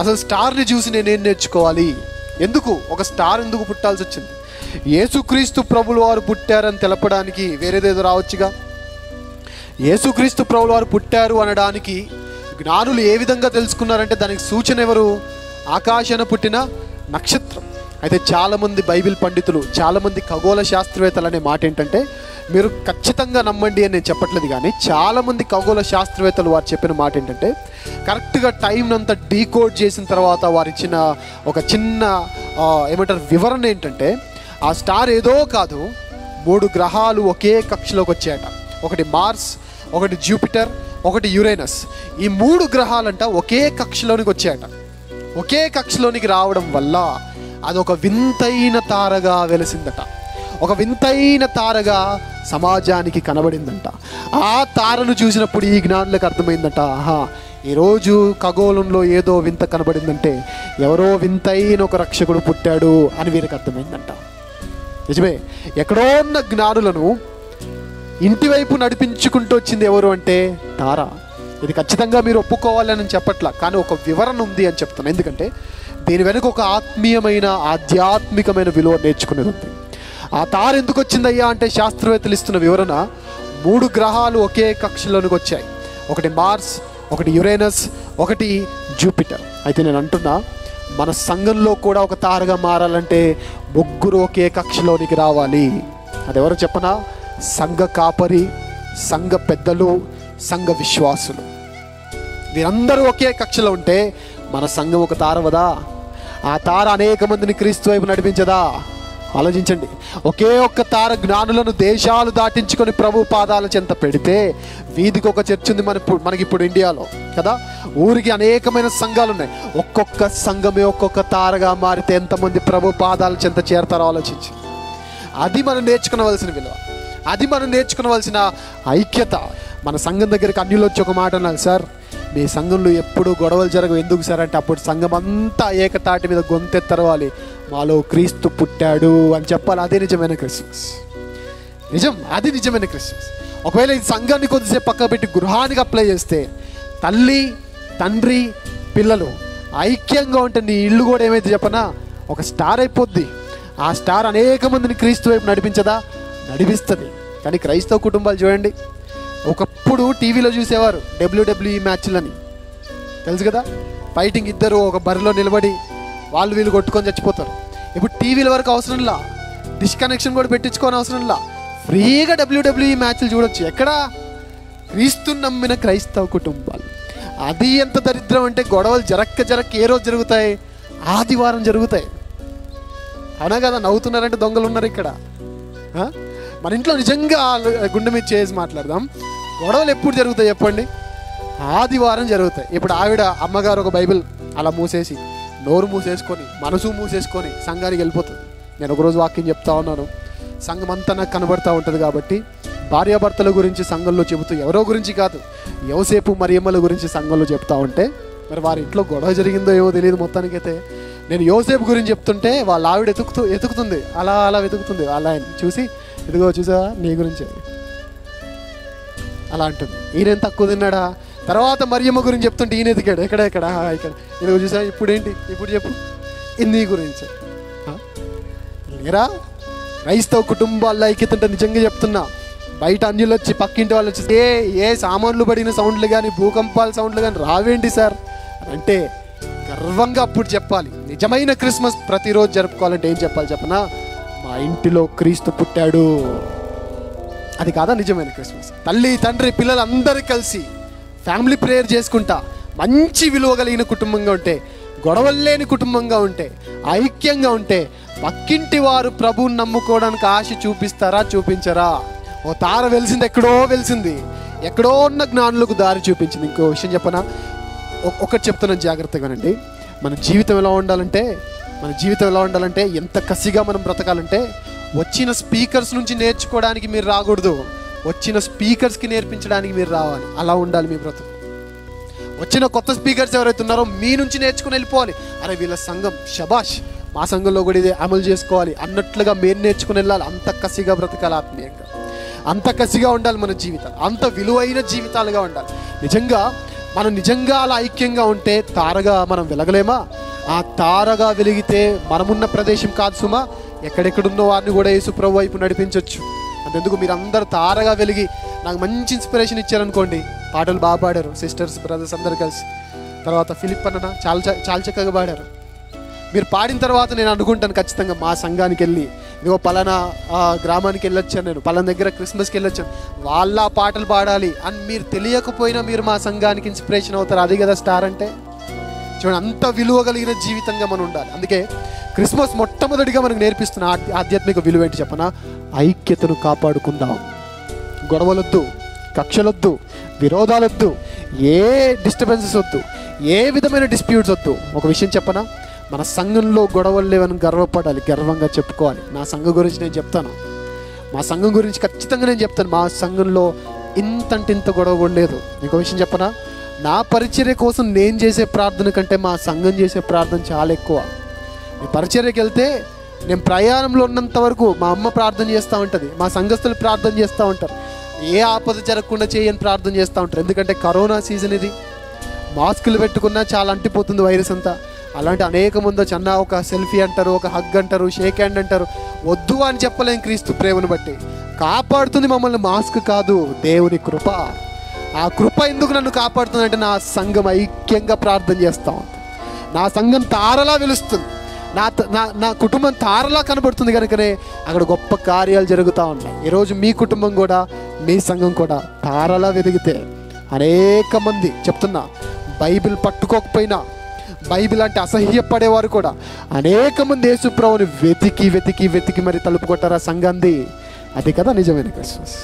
అసలు స్టార్ని చూసి నేనేం నేర్చుకోవాలి? ఎందుకు ఒక స్టార్ ఎందుకు పుట్టాల్సి వచ్చింది? యేసుక్రీస్తు ప్రభులు వారు పుట్టారని తెలపడానికి వేరేదేదో రావచ్చుగా. యేసుక్రీస్తు ప్రభులు వారు పుట్టారు అనడానికి జ్ఞానులు ఏ విధంగా తెలుసుకున్నారంటే దానికి సూచన ఎవరు? ఆకాశాన పుట్టిన నక్షత్రం. అయితే చాలామంది బైబిల్ పండితులు, చాలామంది ఖగోళ శాస్త్రవేత్తలు అనే మాట ఏంటంటే, మీరు ఖచ్చితంగా నమ్మండి అని నేను చెప్పట్లేదు, కానీ చాలామంది ఖగోళ శాస్త్రవేత్తలు వారు చెప్పిన మాట ఏంటంటే, కరెక్ట్గా టైంనంతా డీకోడ్ చేసిన తర్వాత వారు ఇచ్చిన ఒక చిన్న ఏమంటారు వివరణ ఏంటంటే, ఆ స్టార్ ఏదో కాదు, 3 గ్రహాలు ఒకే కక్షలోకి వచ్చాయట. ఒకటి మార్స్, ఒకటి జూపిటర్, ఒకటి యురేనస్. ఈ 3 గ్రహాలంట ఒకే కక్షలోనికి వచ్చాయట. ఒకే కక్షలోనికి రావడం వల్ల అదొక వింతైన తారగా వెలిసిందట. ఒక వింతైన తారగా సమాజానికి కనబడిందంట. ఆ తారను చూసినప్పుడు ఈ జ్ఞానులకు అర్థమైందట, ఆహా, ఈరోజు ఖగోళంలో ఏదో వింత కనబడిందంటే ఎవరో వింతైన ఒక రక్షకుడు పుట్టాడు అని వీరికి అర్థమైందంట. నిజమే, ఎక్కడో ఉన్న జ్ఞానులను ఇంటి వైపు నడిపించుకుంటూ వచ్చింది ఎవరు అంటే తార. ఇది ఖచ్చితంగా మీరు ఒప్పుకోవాలని చెప్పట్లా, కానీ ఒక వివరణ ఉంది అని చెప్తాను. ఎందుకంటే దీని వెనుక ఒక ఆత్మీయమైన ఆధ్యాత్మికమైన విలువ నేర్చుకునేది ఉంది. ఆ తార ఎందుకు వచ్చిందయ్యా అంటే శాస్త్రవేత్తలు ఇస్తున్న వివరణ, 3 గ్రహాలు ఒకే కక్షలోనికి వచ్చాయి. ఒకటి మార్స్, ఒకటి యురేనస్, ఒకటి జూపిటర్. అయితే నేను అంటున్నా, మన సంఘంలో కూడా ఒక తారగా మారాలంటే 3 ఒకే కక్షలోనికి రావాలి. అదెవరో చెప్పనా? సంఘ కాపరి, సంఘ పెద్దలు, సంఘ విశ్వాసులు. వీరందరూ ఒకే కక్షలో ఉంటే మన సంఘం ఒక తారవదా? ఆ తార అనేక మందిని క్రీస్తు వైపు నడిపించదా? ఆలోచించండి. ఒకే ఒక్క తార జ్ఞానులను దేశాలు దాటించుకొని ప్రభు పాదాల చెంత పెడితే, వీధికి ఒక చర్చ్ ఉంది మనకిప్పుడు ఇండియాలో కదా. ఊరికి అనేకమైన సంఘాలు ఉన్నాయి. ఒక్కొక్క సంఘమే ఒక్కొక్క తారగా మారితే ఎంతమంది ప్రభు పాదాల చెంత చేరతారో ఆలోచించి. అది మనం నేర్చుకునవలసిన విలువ, అది మనం నేర్చుకునవలసిన ఐక్యత. మన సంఘం దగ్గరికి అన్యులు వచ్చి ఒక మాట అన్నారు, సార్ మీ సంఘంలో ఎప్పుడు గొడవలు జరగవు, ఎందుకు సార్ అంటే, అప్పుడు సంఘం అంతా ఏకతాటి మీద గొంతెత్తరవాలి, మాలో క్రీస్తు పుట్టాడు అని చెప్పాలి. అదే నిజమైన క్రిస్మస్. నిజం, అది నిజమైన క్రిస్మస్. ఒకవేళ ఈ సంఘాన్ని కొద్దిసేపు పక్క పెట్టి గృహానికి అప్లై చేస్తే, తల్లి, తండ్రి, పిల్లలు ఐక్యంగా ఉంటే నీ ఇల్లు కూడా ఏమైతే చెప్పనా, ఒక స్టార్ అయిపోద్ది. ఆ స్టార్ అనేక మందిని క్రీస్తు వైపు నడిపించదా? నడిపిస్తుంది. కానీ క్రైస్తవ కుటుంబాలు చూడండి, ఒకప్పుడు టీవీలో చూసేవారు WWE మ్యాచ్లని, తెలుసు కదా, ఫైటింగ్, ఇద్దరు ఒక బరిలో నిలబడి వాళ్ళు వీళ్ళు కొట్టుకొని చచ్చిపోతారు. ఇప్పుడు టీవీల వరకు అవసరంలా, డిష్ కనెక్షన్ కూడా పెట్టించుకోని అవసరంలా, ఫ్రీగా WWE మ్యాచ్లు చూడొచ్చు. ఎక్కడ? క్రీస్తుని నమ్మిన క్రైస్తవ కుటుంబాలు. అది ఎంత దరిద్రం అంటే, గొడవలు జరక్క ఏ రోజు జరుగుతాయి? ఆదివారం జరుగుతాయి. అవునా కదా? నవ్వుతున్నారంటే దొంగలు ఉన్నారు ఇక్కడ. మన ఇంట్లో నిజంగా గుండె మీద చేసి మాట్లాడదాం, గొడవలు ఎప్పుడు జరుగుతాయి చెప్పండి? ఆదివారం జరుగుతాయి. ఇప్పుడు అమ్మగారు ఒక బైబిల్ అలా మూసేసి, నోరు మూసేసుకొని, మనసు మూసేసుకొని సంఘానికి వెళ్ళిపోతుంది. నేను ఒకరోజు వాక్యం చెప్తా ఉన్నాను, సంఘం అంతా నాకు కనబడతా ఉంటుంది కాబట్టి, భార్యాభర్తల గురించి సంఘంలో చెబుతూ, ఎవరో గురించి కాదు, యోసేపు మరియమ్మల గురించి సంఘంలో చెప్తా ఉంటే, మరి వారి ఇంట్లో గొడవ జరిగిందో ఏమో తెలియదు. మొత్తానికైతే నేను యోసేపు గురించి చెప్తుంటే వాళ్ళ ఆవిడ ఎతుకుతుంది, అలా వెతుకుతుంది. అలా చూసి, ఇదిగో చూసా నీ గురించే అలా అంటుంది. ఈయన తక్కువ తిన్నాడా? తర్వాత మరియమ్మ గురించి చెప్తుంటే ఈయన ఎదిగాడు, ఇక్కడ ఇదిగో చూసా, ఇప్పుడు చెప్పు, ఇది నీ గురించి. లేరా? క్రైస్తవ కుటుంబాల్లో ఐక్యత నిజంగా చెప్తున్నా. బయట అన్యులు వచ్చి, పక్కింటి వాళ్ళు వచ్చి ఏ సామాన్లు పడిన సౌండ్లు కానీ, భూకంపాల సౌండ్లు కానీ రావేంటి సార్ అంటే గర్వంగా అప్పుడు చెప్పాలి. నిజమైన క్రిస్మస్ ప్రతిరోజు జరుపుకోవాలంటే ఏం చెప్పాలి చెప్పనా? మా ఇంటిలో క్రీస్తు పుట్టాడు. అది కాదా నిజమైన క్రిస్మస్? తల్లి, తండ్రి, పిల్లలు అందరూ కలిసి ఫ్యామిలీ ప్రేయర్ చేసుకుంటా, మంచి విలువ కలిగిన కుటుంబంగా ఉంటే, గొడవలు లేని కుటుంబంగా ఉంటే, ఐక్యంగా ఉంటే, పక్కింటి వారు ప్రభువుని నమ్ముకోవడానికి ఆశ చూపిస్తారా? చూపించరా? ఓ తార వెలిసింది, ఎక్కడో ఉన్న జ్ఞానులకు దారి చూపించింది. ఇంకో విషయం చెప్పనా? ఒకటి చెప్తున్నాను జాగ్రత్తగానండి. మన జీవితం ఎలా ఉండాలంటే, ఎంత కసిగా మనం బ్రతకాలంటే, వచ్చిన స్పీకర్స్ నుంచి నేర్చుకోవడానికి మీరు రాకూడదు, వచ్చిన స్పీకర్స్కి నేర్పించడానికి మీరు రావాలి. అలా ఉండాలి మీ బ్రతుకు. వచ్చిన కొత్త స్పీకర్స్ ఎవరైతే ఉన్నారో మీ నుంచి నేర్చుకుని వెళ్ళిపోవాలి. అరే వీళ్ళ సంఘం శబాష్, మా సంఘంలో కూడా ఇదే అమలు చేసుకోవాలి అన్నట్లుగా మీరు నేర్చుకుని వెళ్ళాలి. అంత కసిగా బ్రతకాలి, ఆత్మీయంగా అంత కసిగా ఉండాలి మన జీవితాలు, అంత విలువైన జీవితాలుగా ఉండాలి. నిజంగా మనం నిజంగా అలా ఐక్యంగా ఉంటే తారగా మనం వెలగలేమా? ఆ తారగా వెలిగితే మనమున్న ప్రదేశం కాదు సుమా, ఎక్కడెక్కడున్న వారిని కూడా యేసు ప్రభు వైపు నడిపించవచ్చు. అంతెందుకు మీరు అందరు తారగా వెలిగి నాకు మంచి ఇన్స్పిరేషన్ ఇచ్చారనుకోండి. పాటలు బాగా పాడారు సిస్టర్స్ బ్రదర్స్ అందరు కలిసి. తర్వాత ఫిలిప్ అన్న చాలా చక్కగా పాడారు. మీరు పాడిన తర్వాత నేను అనుకుంటాను ఖచ్చితంగా మా సంఘానికి వెళ్ళి, ఇదిగో పలానా గ్రామానికి వెళ్ళొచ్చాను, నేను పలానా దగ్గర క్రిస్మస్కి వెళ్ళొచ్చాను, వాళ్ళ పాటలు పాడాలి అని మీరు తెలియకపోయినా మీరు మా సంఘానికి ఇన్స్పిరేషన్ అవుతారు. అది కదా స్టార్ అంటే. చూడండి, అంత విలువ కలిగిన జీవితంగా మనం ఉండాలి. అందుకే క్రిస్మస్ మొట్టమొదటిగా మనకు నేర్పిస్తున్న ఆధ్యాత్మిక విలువ ఏంటి చెప్పనా? ఐక్యతను కాపాడుకుందాం. గొడవలొద్దు, కక్షలొద్దు, విరోధాలొద్దు, ఏ డిస్టర్బెన్సెస్ వద్దు, ఏ విధమైన డిస్ప్యూట్స్ వద్దు. ఒక విషయం చెప్పనా, మన సంఘంలో గొడవలు లేవని గర్వపడాలి, గర్వంగా చెప్పుకోవాలి. నా సంఘం గురించి నేను చెప్తాను, మా సంఘం గురించి ఖచ్చితంగా నేను చెప్తాను. మా సంఘంలో ఇంత గొడవ కూడా లేదు. ఇంకో విషయం చెప్పనా, నా పరిచర్య కోసం నేను చేసే ప్రార్థన కంటే మా సంఘం చేసే ప్రార్థన చాలా ఎక్కువ. ఈ పరిచర్యకి వెళ్తే నేను ప్రయాణంలో ఉన్నంత వరకు మా అమ్మ ప్రార్థన చేస్తూ ఉంటుంది, మా సంఘస్థులు ప్రార్థన చేస్తూ ఉంటారు, ఏ ఆపద జరగకుండా చేయని ప్రార్థన చేస్తూ ఉంటారు. ఎందుకంటే కరోనా సీజన్ ఇది, మాస్కులు పెట్టుకున్నా చాలా అంటిపోతుంది వైరస్ అంతా. అలాంటి అనేక మంది వచ్చి అన్న ఒక సెల్ఫీ అంటారు, ఒక హగ్ అంటారు, షేక్ హ్యాండ్ అంటారు. వద్దు అని చెప్పలేం. క్రీస్తు ప్రేమను బట్టి కాపాడుతుంది మమ్మల్ని మాస్క్ కాదు, దేవుని కృప. ఆ కృప ఎందుకు నన్ను కాపాడుతుంది అంటే నా సంఘం ఐక్యంగా ప్రార్థన చేస్తూ ఉంటుంది, నా సంఘం తారలా వెలుస్తుంది, నా కుటుంబం తారలా కనబడుతుంది. కనుకనే అక్కడ గొప్ప కార్యాలు జరుగుతూ ఉంటాయి. ఈరోజు మీ కుటుంబం కూడా, మీ సంఘం కూడా తారలా వెలిగితే అనేక మంది, చెప్తున్నా, బైబిల్ పట్టుకోకపోయినా, బైబిల్ అంటే అసహ్యపడేవారు కూడా అనేక మంది యేసు ప్రభువుని వెతికి మరి తలుపు కొట్టారా సంఘాన్ని. అది కదా నిజమైన క్రిస్మస్.